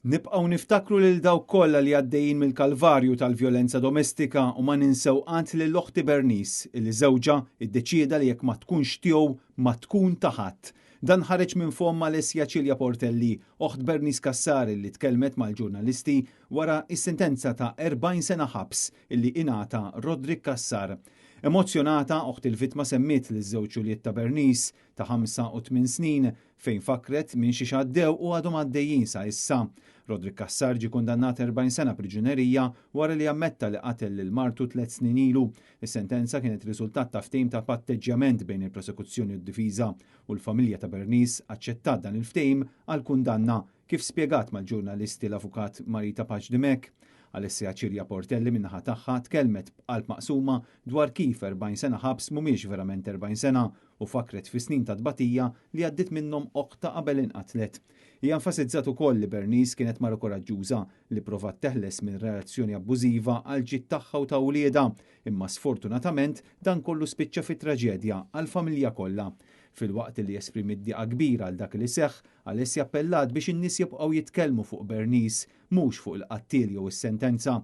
Nibqgħu niftakru lil dawk kollha li għaddejjin mill-kalvarju tal-vjolenza domestika u ma ninsew qatt lil oħti Bernice illi żewġa ddeċieda li jekk ma tkunx tiegħu ma tkun ta' ħadd. Dan ħareġ minn fomma Alessia Cilja Portelli, oħt Bernice Cassar illi tkellmet mal-ġurnalisti wara s-sentenza ta' 40 sena ħabs illi ingħata Rodrick Cassar. Emozzjonata oħt il-vittma semmiet liż-żewġ Juliet ta' Bernice ta' 5 u 8 snin fejn fakret minn xi xaddew u għadhom għaddejjin sa issa. Rodrick Cassar ġie kundannat 40 sena priġunerija wara li ammetta li qatel lil martu 3 snin ilu. Is-sentenza kienet riżultat ta' ftehim ta' patteġġjament bejn il-prosekuzzjoni u d-difiża u l-familja ta' Bernice aċċettat dan il-ftehim għal kundanna kif spjegat mal-ġurnalisti l-avukat Marita Paġdimek. Alessia Cilja Portelli min-naħa tagħha tkellmet b'qalb maqsuma dwar kif 40 sena ħabs mhumiex verament 40 sena u fakret fi snin ta' tbatija li għaddiet minnhom oqta qabel inqatlet. Hija enfasizzat ukoll li Bernice kienet mara koraġġuża li provat teħles minn relazzjoni abbużiva għal ġid tagħha u ta' wlieda, imma sfortunatament dan kollu spiċċa fi traġedja għall-familja kollha. Fil-waqt li jesprimi d-diqa kbira għal dak li seħħ, Alessia appellat biex in-nies jibqgħu jitkellmu fuq Bernice mhux fuq il-qattil jew is-sentenza.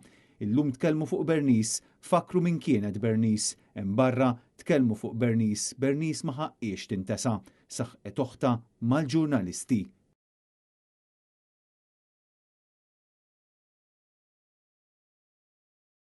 Illum tkellmu fuq Bernice, fakru min kienet Bernice, hemm barra tkellmu fuq Bernice ma ħaqqiex tintesa', saħqet oħta mal-ġurnalisti.